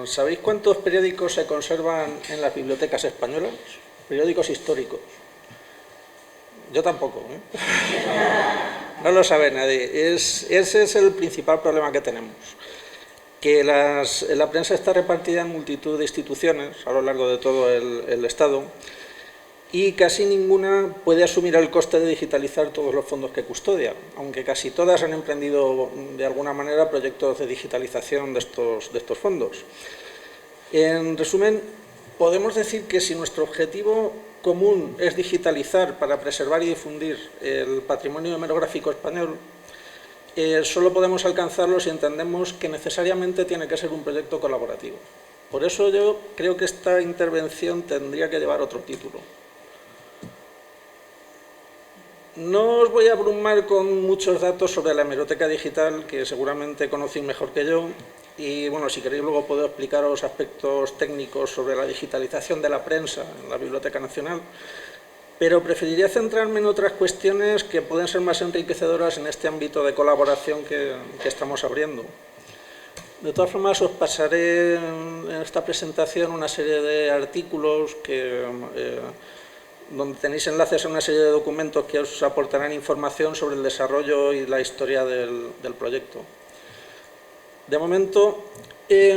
¿Sabéis cuántos periódicos se conservan en las bibliotecas españolas? Periódicos históricos. Yo tampoco, ¿eh? No lo sabe nadie. Ese es el principal problema que tenemos. Que la prensa está repartida en multitud de instituciones a lo largo de todo el Estado y casi ninguna puede asumir el coste de digitalizar todos los fondos que custodia, aunque casi todas han emprendido de alguna manera proyectos de digitalización de estos fondos. En resumen, podemos decir que si nuestro objetivo común es digitalizar para preservar y difundir el patrimonio hemerográfico español, solo podemos alcanzarlo si entendemos que necesariamente tiene que ser un proyecto colaborativo. Por eso yo creo que esta intervención tendría que llevar otro título. No os voy a abrumar con muchos datos sobre la hemeroteca digital, que seguramente conocéis mejor que yo, y bueno, si queréis luego puedo explicaros aspectos técnicos sobre la digitalización de la prensa en la Biblioteca Nacional, pero preferiría centrarme en otras cuestiones que pueden ser más enriquecedoras en este ámbito de colaboración que estamos abriendo. De todas formas, os pasaré en esta presentación una serie de artículos donde tenéis enlaces a una serie de documentos que os aportarán información sobre el desarrollo y la historia del proyecto. De momento,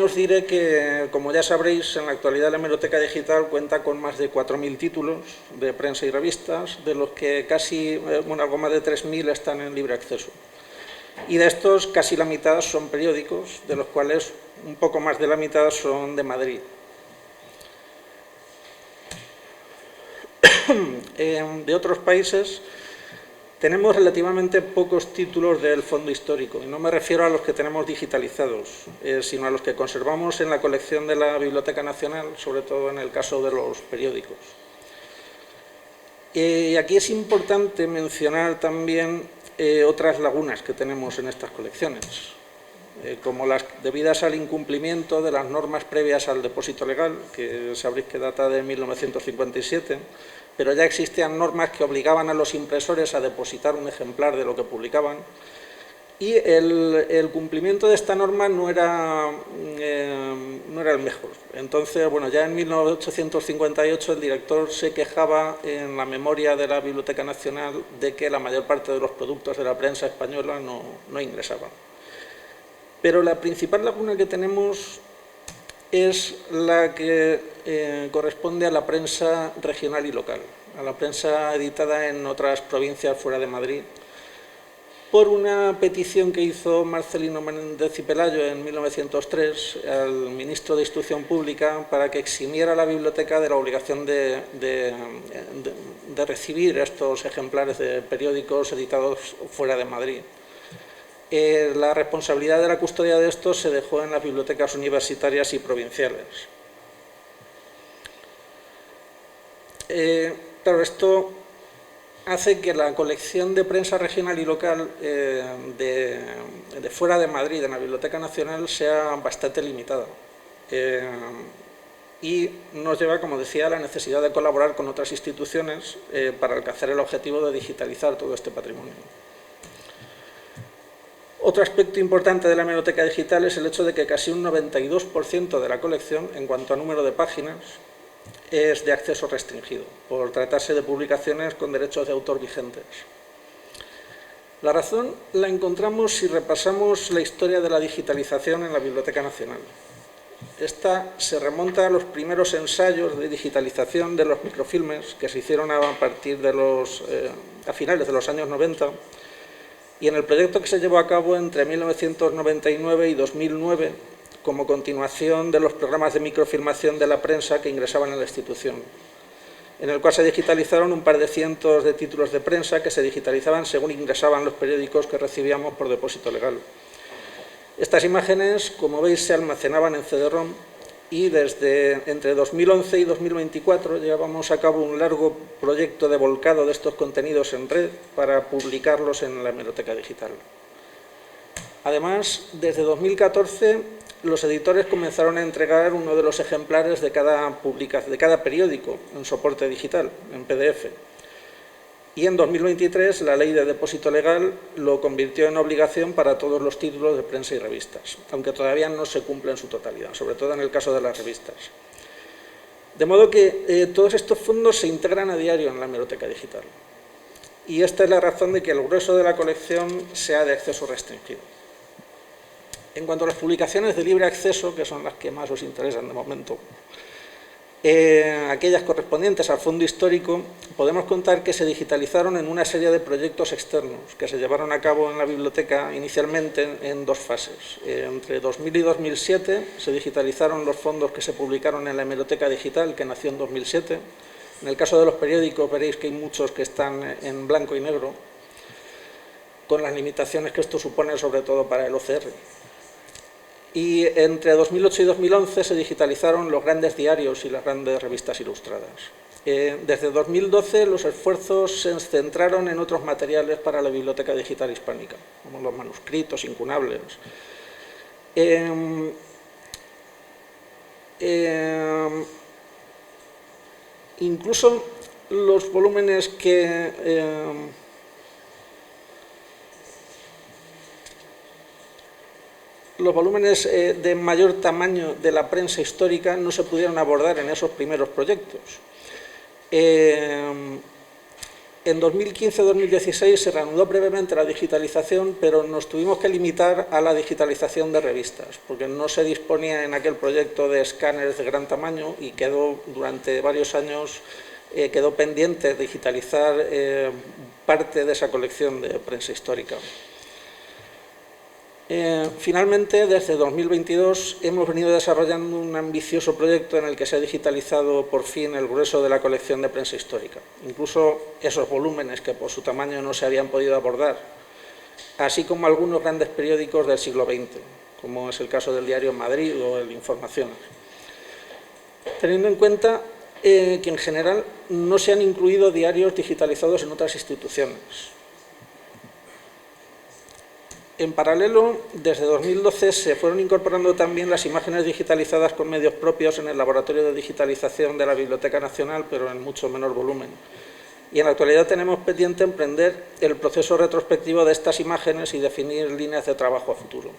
os diré que, como ya sabréis, en la actualidad la hemeroteca digital cuenta con más de 4.000 títulos de prensa y revistas, de los que algo más de 3.000 están en libre acceso. Y de estos, casi la mitad son periódicos, de los cuales un poco más de la mitad son de Madrid. De otros países tenemos relativamente pocos títulos del fondo histórico, y no me refiero a los que tenemos digitalizados, sino a los que conservamos en la colección de la Biblioteca Nacional, sobre todo en el caso de los periódicos. Y aquí es importante mencionar también otras lagunas que tenemos en estas colecciones, como las debidas al incumplimiento de las normas previas al depósito legal, que sabréis que data de 1957, pero ya existían normas que obligaban a los impresores a depositar un ejemplar de lo que publicaban, y el cumplimiento de esta norma no era el mejor. Entonces, bueno, ya en 1858 el director se quejaba en la memoria de la Biblioteca Nacional de que la mayor parte de los productos de la prensa española no ingresaban. Pero la principal laguna que tenemos es la que corresponde a la prensa regional y local, a la prensa editada en otras provincias fuera de Madrid, por una petición que hizo Marcelino Menéndez y Pelayo en 1903 al ministro de Instrucción Pública para que eximiera a la biblioteca de la obligación de recibir estos ejemplares de periódicos editados fuera de Madrid. La responsabilidad de la custodia de estos se dejó en las bibliotecas universitarias y provinciales. Claro, esto hace que la colección de prensa regional y local de fuera de Madrid, en la Biblioteca Nacional, sea bastante limitada. Y nos lleva, como decía, a la necesidad de colaborar con otras instituciones para alcanzar el objetivo de digitalizar todo este patrimonio. Otro aspecto importante de la hemeroteca digital es el hecho de que casi un 92% de la colección, en cuanto a número de páginas, es de acceso restringido, por tratarse de publicaciones con derechos de autor vigentes. La razón la encontramos si repasamos la historia de la digitalización en la Biblioteca Nacional. Esta se remonta a los primeros ensayos de digitalización de los microfilmes que se hicieron a finales de los años 90, y en el proyecto que se llevó a cabo entre 1999 y 2009 como continuación de los programas de microfilmación de la prensa que ingresaban en la institución, en el cual se digitalizaron un par de cientos de títulos de prensa que se digitalizaban según ingresaban los periódicos que recibíamos por depósito legal. Estas imágenes, como veis, se almacenaban en CD-ROM y entre 2011 y 2024 llevábamos a cabo un largo proyecto de volcado de estos contenidos en red para publicarlos en la hemeroteca digital. Además, desde 2014, los editores comenzaron a entregar uno de los ejemplares de cada periódico en soporte digital, en PDF. Y en 2023 la Ley de Depósito Legal lo convirtió en obligación para todos los títulos de prensa y revistas, aunque todavía no se cumple en su totalidad, sobre todo en el caso de las revistas. De modo que todos estos fondos se integran a diario en la hemeroteca digital. Y esta es la razón de que el grueso de la colección sea de acceso restringido. En cuanto a las publicaciones de libre acceso, que son las que más os interesan de momento, aquellas correspondientes al fondo histórico, podemos contar que se digitalizaron en una serie de proyectos externos que se llevaron a cabo en la biblioteca inicialmente en dos fases. Entre 2000 y 2007 se digitalizaron los fondos que se publicaron en la hemeroteca digital, que nació en 2007. En el caso de los periódicos veréis que hay muchos que están en blanco y negro, con las limitaciones que esto supone sobre todo para el OCR. Y entre 2008 y 2011 se digitalizaron los grandes diarios y las grandes revistas ilustradas. Desde 2012 los esfuerzos se centraron en otros materiales para la biblioteca digital hispánica, como los manuscritos incunables. Incluso los volúmenes de mayor tamaño de la prensa histórica no se pudieron abordar en esos primeros proyectos. En 2015-2016 se reanudó brevemente la digitalización, pero nos tuvimos que limitar a la digitalización de revistas, porque no se disponía en aquel proyecto de escáneres de gran tamaño y quedó durante varios años quedó pendiente digitalizar parte de esa colección de prensa histórica. Finalmente, desde 2022 hemos venido desarrollando un ambicioso proyecto en el que se ha digitalizado por fin el grueso de la colección de prensa histórica, incluso esos volúmenes que por su tamaño no se habían podido abordar, así como algunos grandes periódicos del siglo XX, como es el caso del Diario Madrid o el Información. Teniendo en cuenta que en general no se han incluido diarios digitalizados en otras instituciones. En paralelo, desde 2012 se fueron incorporando también las imágenes digitalizadas con medios propios en el laboratorio de digitalización de la Biblioteca Nacional, pero en mucho menor volumen. Y en la actualidad tenemos pendiente emprender el proceso retrospectivo de estas imágenes y definir líneas de trabajo a futuro.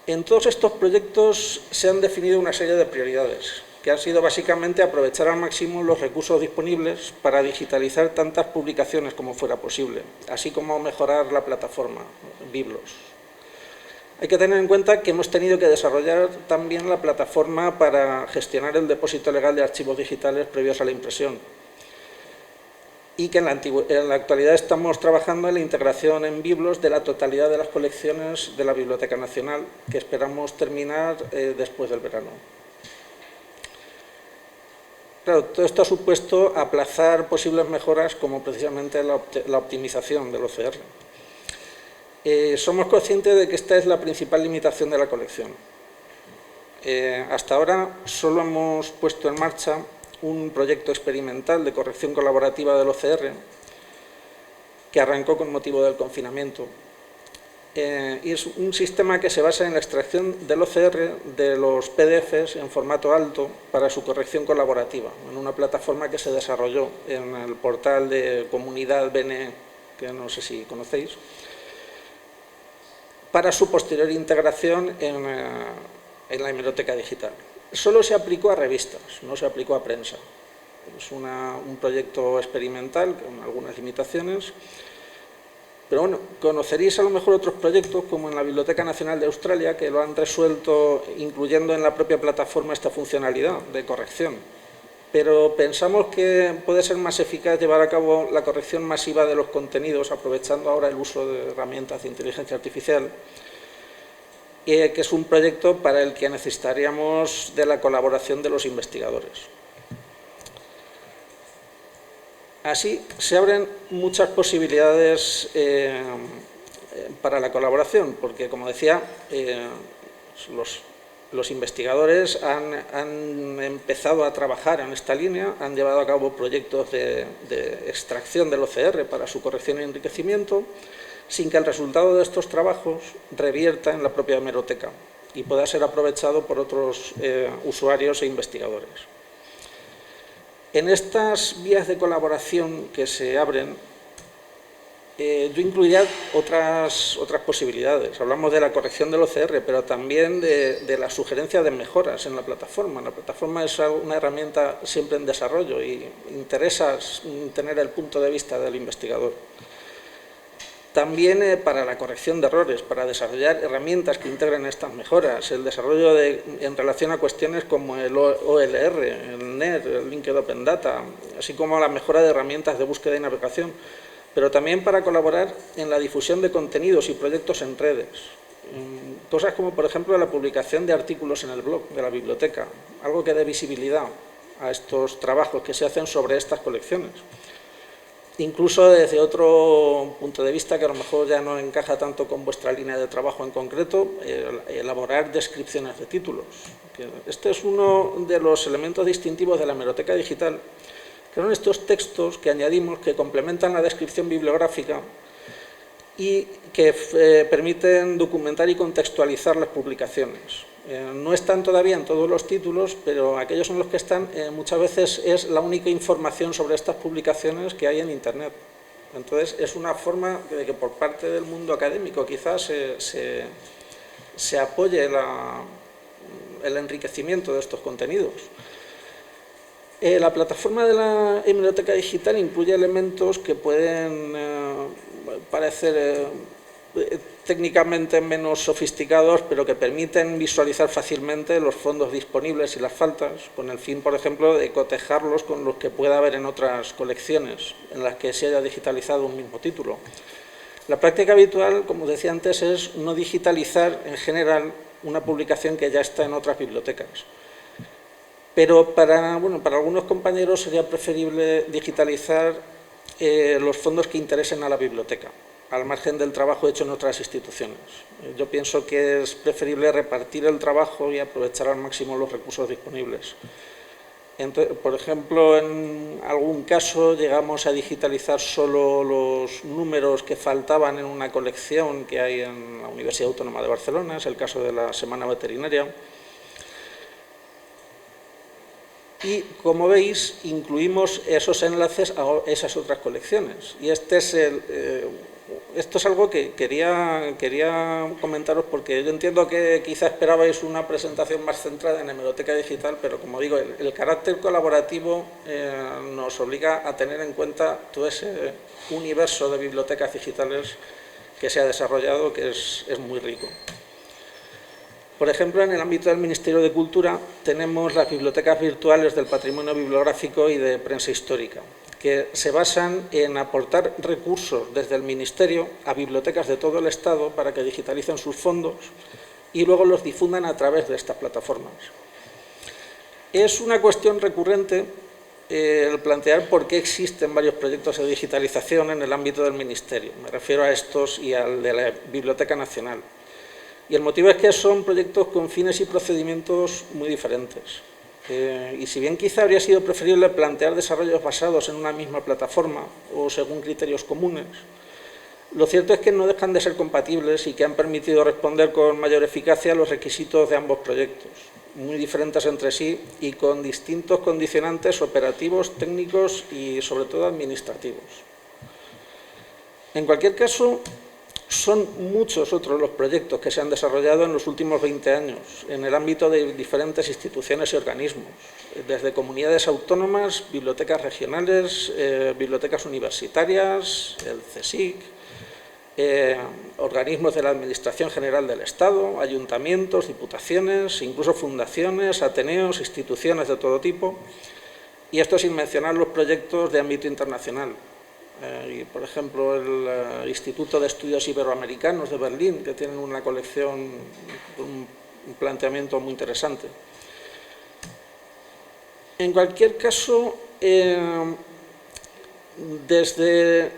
En todos estos proyectos se han definido una serie de prioridades, que han sido básicamente aprovechar al máximo los recursos disponibles para digitalizar tantas publicaciones como fuera posible, así como mejorar la plataforma, Biblos. Hay que tener en cuenta que hemos tenido que desarrollar también la plataforma para gestionar el depósito legal de archivos digitales previos a la impresión, y que en la actualidad estamos trabajando en la integración en Biblos de la totalidad de las colecciones de la Biblioteca Nacional, que esperamos terminar después del verano. Claro, todo esto ha supuesto aplazar posibles mejoras como precisamente la optimización del OCR. Somos conscientes de que esta es la principal limitación de la colección. Hasta ahora solo hemos puesto en marcha un proyecto experimental de corrección colaborativa del OCR que arrancó con motivo del confinamiento. Y es un sistema que se basa en la extracción del OCR de los PDFs en formato alto para su corrección colaborativa, en una plataforma que se desarrolló en el portal de Comunidad BNE, que no sé si conocéis, para su posterior integración en la hemeroteca digital. Solo se aplicó a revistas, no se aplicó a prensa. Es un proyecto experimental con algunas limitaciones. Pero bueno, conoceréis a lo mejor otros proyectos como en la Biblioteca Nacional de Australia que lo han resuelto incluyendo en la propia plataforma esta funcionalidad de corrección. Pero pensamos que puede ser más eficaz llevar a cabo la corrección masiva de los contenidos aprovechando ahora el uso de herramientas de inteligencia artificial, que es un proyecto para el que necesitaríamos de la colaboración de los investigadores. Así se abren muchas posibilidades para la colaboración, porque, como decía, los investigadores han empezado a trabajar en esta línea, han llevado a cabo proyectos de extracción del OCR para su corrección y enriquecimiento, sin que el resultado de estos trabajos revierta en la propia hemeroteca y pueda ser aprovechado por otros usuarios e investigadores. En estas vías de colaboración que se abren, yo incluiría otras posibilidades. Hablamos de la corrección del OCR, pero también de la sugerencia de mejoras en la plataforma. La plataforma es una herramienta siempre en desarrollo y interesa tener el punto de vista del investigador. También para la corrección de errores, para desarrollar herramientas que integren estas mejoras, el desarrollo en relación a cuestiones como el OLR, el NER, el Linked Open Data, así como la mejora de herramientas de búsqueda y navegación, pero también para colaborar en la difusión de contenidos y proyectos en redes. Cosas como, por ejemplo, la publicación de artículos en el blog de la biblioteca, algo que dé visibilidad a estos trabajos que se hacen sobre estas colecciones. Incluso desde otro punto de vista que a lo mejor ya no encaja tanto con vuestra línea de trabajo en concreto, elaborar descripciones de títulos. Este es uno de los elementos distintivos de la hemeroteca digital, que son estos textos que añadimos que complementan la descripción bibliográfica y que permiten documentar y contextualizar las publicaciones. No están todavía en todos los títulos, pero aquellos en los que están muchas veces es la única información sobre estas publicaciones que hay en Internet. Entonces es una forma de que por parte del mundo académico quizás se apoye el enriquecimiento de estos contenidos. La plataforma de la hemeroteca digital incluye elementos que pueden parecer técnicamente menos sofisticados, pero que permiten visualizar fácilmente los fondos disponibles y las faltas, con el fin, por ejemplo, de cotejarlos con los que pueda haber en otras colecciones en las que se haya digitalizado un mismo título. La práctica habitual, como decía antes, es no digitalizar en general una publicación que ya está en otras bibliotecas. Pero para algunos compañeros sería preferible digitalizar los fondos que interesen a la biblioteca, al margen del trabajo hecho en otras instituciones. Yo pienso que es preferible repartir el trabajo y aprovechar al máximo los recursos disponibles. Entonces, por ejemplo, en algún caso llegamos a digitalizar solo los números que faltaban en una colección que hay en la Universidad Autónoma de Barcelona, es el caso de la Semana Veterinaria. Y, como veis, incluimos esos enlaces a esas otras colecciones. Y esto es algo que quería comentaros porque yo entiendo que quizá esperabais una presentación más centrada en hemeroteca digital, pero como digo, el carácter colaborativo nos obliga a tener en cuenta todo ese universo de bibliotecas digitales que se ha desarrollado, que es muy rico. Por ejemplo, en el ámbito del Ministerio de Cultura tenemos las bibliotecas virtuales del patrimonio bibliográfico y de prensa histórica, que se basan en aportar recursos desde el Ministerio a bibliotecas de todo el Estado para que digitalicen sus fondos y luego los difundan a través de estas plataformas. Es una cuestión recurrente el plantear por qué existen varios proyectos de digitalización en el ámbito del Ministerio. Me refiero a estos y al de la Biblioteca Nacional. Y el motivo es que son proyectos con fines y procedimientos muy diferentes. Y si bien quizá habría sido preferible plantear desarrollos basados en una misma plataforma o según criterios comunes, lo cierto es que no dejan de ser compatibles y que han permitido responder con mayor eficacia a los requisitos de ambos proyectos, muy diferentes entre sí y con distintos condicionantes operativos, técnicos y sobre todo administrativos. En cualquier caso, son muchos otros los proyectos que se han desarrollado en los últimos 20 años en el ámbito de diferentes instituciones y organismos, desde comunidades autónomas, bibliotecas regionales, bibliotecas universitarias, el CSIC, organismos de la Administración General del Estado, ayuntamientos, diputaciones, incluso fundaciones, ateneos, instituciones de todo tipo, y esto sin mencionar los proyectos de ámbito internacional. Por ejemplo, el Instituto de Estudios Iberoamericanos de Berlín, que tienen una colección, un planteamiento muy interesante. En cualquier caso, desde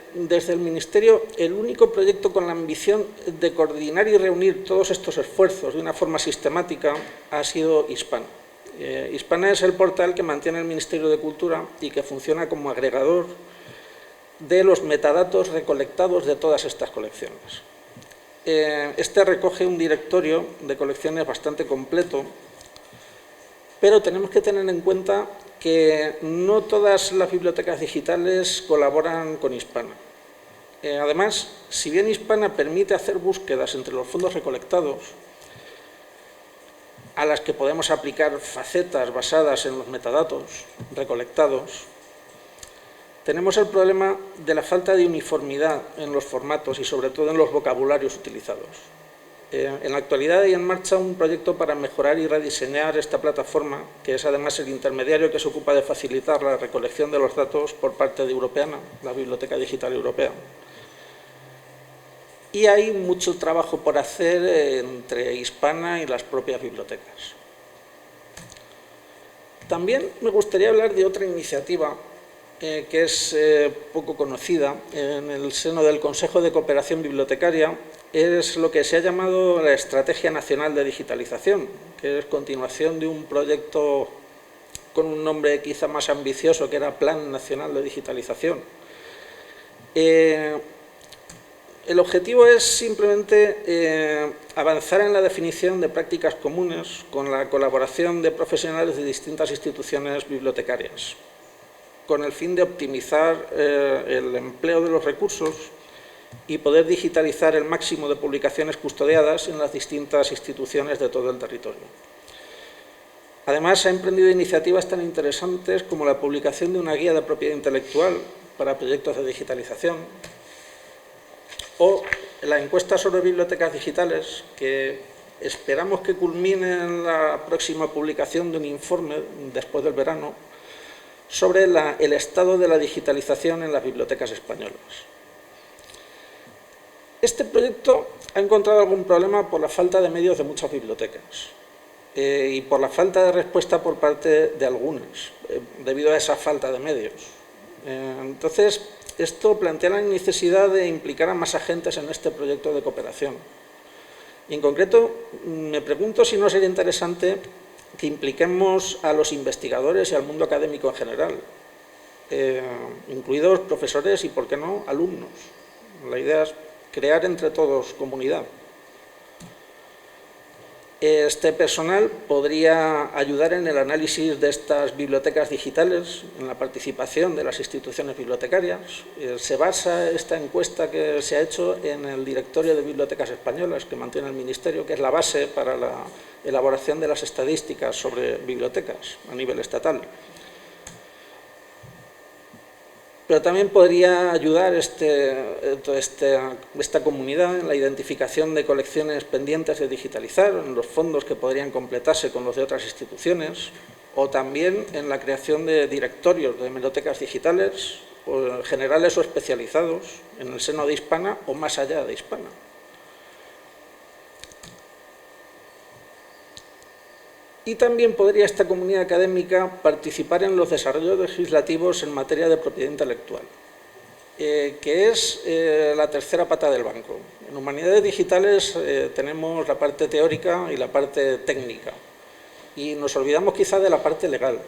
el Ministerio, el único proyecto con la ambición de coordinar y reunir todos estos esfuerzos de una forma sistemática ha sido Hispana. Hispana es el portal que mantiene el Ministerio de Cultura y que funciona como agregador de los metadatos recolectados de todas estas colecciones. Este recoge un directorio de colecciones bastante completo, pero tenemos que tener en cuenta que no todas las bibliotecas digitales colaboran con Hispana. Además, si bien Hispana permite hacer búsquedas entre los fondos recolectados, a las que podemos aplicar facetas basadas en los metadatos recolectados, tenemos el problema de la falta de uniformidad en los formatos y sobre todo en los vocabularios utilizados. En la actualidad hay en marcha un proyecto para mejorar y rediseñar esta plataforma, que es además el intermediario que se ocupa de facilitar la recolección de los datos por parte de Europeana, la Biblioteca Digital Europea. Y hay mucho trabajo por hacer entre Hispana y las propias bibliotecas. También me gustaría hablar de otra iniciativa que es poco conocida en el seno del Consejo de Cooperación Bibliotecaria. Es lo que se ha llamado la Estrategia Nacional de Digitalización, que es continuación de un proyecto con un nombre quizá más ambicioso, que era Plan Nacional de Digitalización. El objetivo es simplemente avanzar en la definición de prácticas comunes con la colaboración de profesionales de distintas instituciones bibliotecarias, con el fin de optimizar el empleo de los recursos y poder digitalizar el máximo de publicaciones custodiadas en las distintas instituciones de todo el territorio. Además, ha emprendido iniciativas tan interesantes como la publicación de una guía de propiedad intelectual para proyectos de digitalización, o la encuesta sobre bibliotecas digitales, que esperamos que culmine en la próxima publicación de un informe después del verano sobre el estado de la digitalización en las bibliotecas españolas. Este proyecto ha encontrado algún problema por la falta de medios de muchas bibliotecas y por la falta de respuesta por parte de algunas, debido a esa falta de medios. Entonces, esto plantea la necesidad de implicar a más agentes en este proyecto de cooperación. Y en concreto, me pregunto si no sería interesante que impliquemos a los investigadores y al mundo académico en general, incluidos profesores y, por qué no, alumnos. La idea es crear entre todos comunidad. Este personal podría ayudar en el análisis de estas bibliotecas digitales, en la participación de las instituciones bibliotecarias. Se basa esta encuesta que se ha hecho en el Directorio de Bibliotecas Españolas que mantiene el Ministerio, que es la base para la elaboración de las estadísticas sobre bibliotecas a nivel estatal. Pero también podría ayudar esta comunidad en la identificación de colecciones pendientes de digitalizar, en los fondos que podrían completarse con los de otras instituciones, o también en la creación de directorios de bibliotecas digitales, o generales o especializados, en el seno de Hispana o más allá de Hispana. Y también podría esta comunidad académica participar en los desarrollos legislativos en materia de propiedad intelectual, que es la tercera pata del banco. En humanidades digitales tenemos la parte teórica y la parte técnica, y nos olvidamos quizá de la parte legal.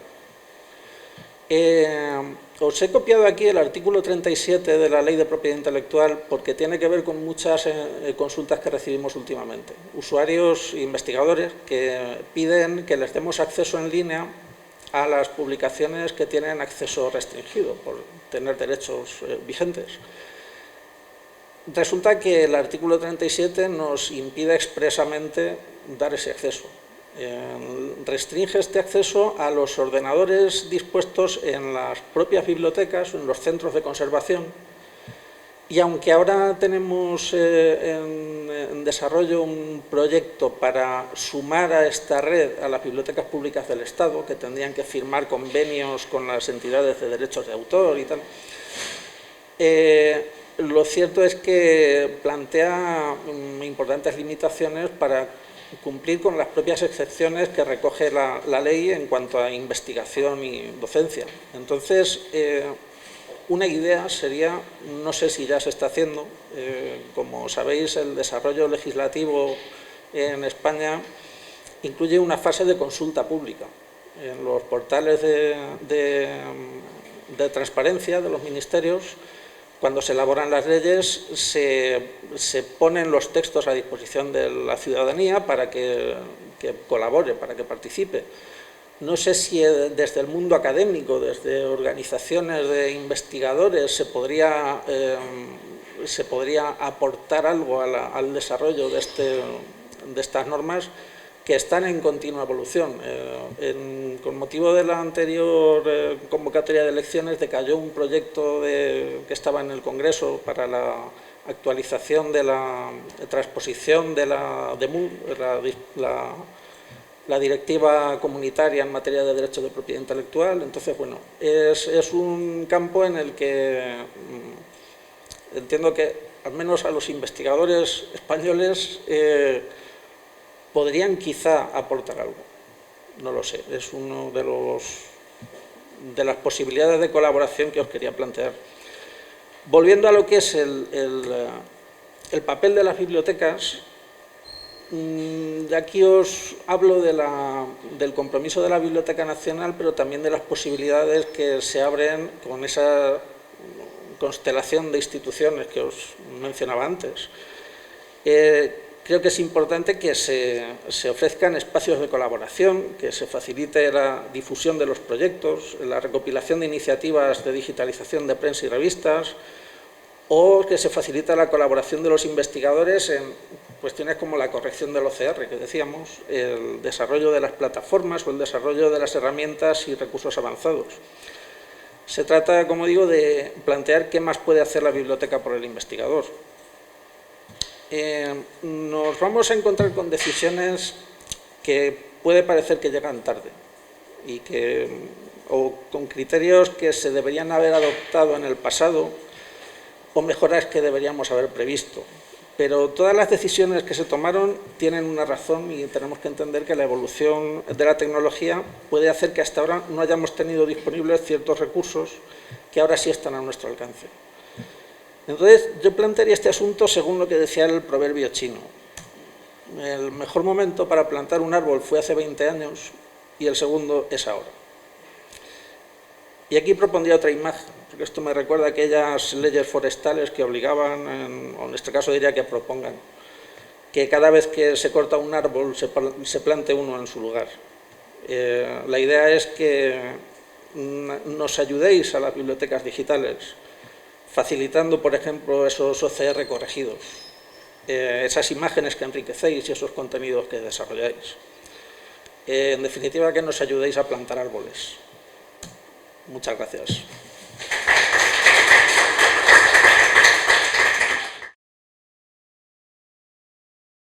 Os he copiado aquí el artículo 37 de la Ley de Propiedad Intelectual porque tiene que ver con muchas consultas que recibimos últimamente. Usuarios e investigadores que piden que les demos acceso en línea a las publicaciones que tienen acceso restringido por tener derechos vigentes. Resulta que el artículo 37 nos impide expresamente dar ese acceso. Restringe este acceso a los ordenadores dispuestos en las propias bibliotecas o en los centros de conservación, y aunque ahora tenemos en desarrollo un proyecto para sumar a esta red a las bibliotecas públicas del Estado, que tendrían que firmar convenios con las entidades de derechos de autor y tal, lo cierto es que plantea importantes limitaciones para cumplir con las propias excepciones que recoge la ley en cuanto a investigación y docencia. Entonces, una idea sería, no sé si ya se está haciendo, como sabéis, el desarrollo legislativo en España incluye una fase de consulta pública. En los portales de transparencia de los ministerios, cuando se elaboran las leyes, se ponen los textos a disposición de la ciudadanía para que colabore, para que participe. No sé si desde el mundo académico, desde organizaciones de investigadores, se podría aportar algo al desarrollo de estas normas que están en continua evolución. Con motivo de la anterior convocatoria de elecciones decayó un proyecto que estaba en el Congreso para la actualización de la transposición de la directiva comunitaria en materia de derechos de propiedad intelectual. Entonces, bueno, es un campo en el que entiendo que al menos a los investigadores españoles podrían quizá aportar algo. No lo sé, es uno de las posibilidades de colaboración que os quería plantear. Volviendo a lo que es el papel de las bibliotecas, de aquí os hablo del compromiso de la Biblioteca Nacional, pero también de las posibilidades que se abren con esa constelación de instituciones que os mencionaba antes. Creo que es importante que se ofrezcan espacios de colaboración, que se facilite la difusión de los proyectos, la recopilación de iniciativas de digitalización de prensa y revistas, o que se facilite la colaboración de los investigadores en cuestiones como la corrección del OCR, que decíamos, el desarrollo de las plataformas o el desarrollo de las herramientas y recursos avanzados. Se trata, como digo, de plantear qué más puede hacer la biblioteca por el investigador. Nos vamos a encontrar con decisiones que puede parecer que llegan tarde o con criterios que se deberían haber adoptado en el pasado o mejoras que deberíamos haber previsto. Pero todas las decisiones que se tomaron tienen una razón y tenemos que entender que la evolución de la tecnología puede hacer que hasta ahora no hayamos tenido disponibles ciertos recursos que ahora sí están a nuestro alcance. Entonces, yo plantearía este asunto según lo que decía el proverbio chino. El mejor momento para plantar un árbol fue hace 20 años y el segundo es ahora. Y aquí propondría otra imagen, porque esto me recuerda a aquellas leyes forestales que obligaban, o en este caso diría que propongan, que cada vez que se corta un árbol se plante uno en su lugar. La idea es que nos ayudéis a las bibliotecas digitales, facilitando, por ejemplo, esos OCR corregidos, esas imágenes que enriquecéis y esos contenidos que desarrolláis. En definitiva, que nos ayudéis a plantar árboles. Muchas gracias.